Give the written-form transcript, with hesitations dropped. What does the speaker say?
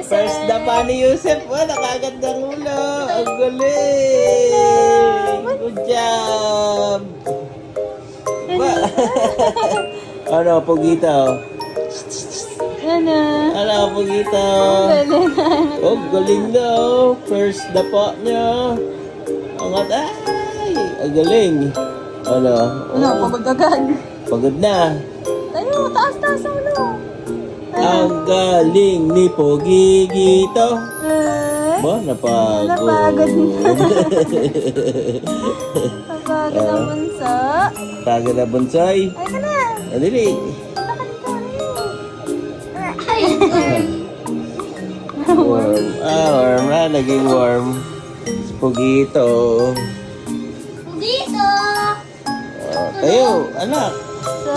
First na pa ni Yusef. Oh, nakagandang ulo. Ang galing. Good job. Ba? Ano, Pugito? Ano? Ano, Pugito? Galing. Oh, galing na oh. First na pa niya. Angat ay. Ang galing. Ano? Ano, pagod agad. Pagod na. Tayo, taas-taas ang ulo. Ang galing ni Pugito. Ba, napagod. Napagod na. Napagod ang bunso. Pagod na bonsai. Ay ka na. Adili. Warm. Warm na. Naging warm. Pugito. Dito! Tayo, anak. So,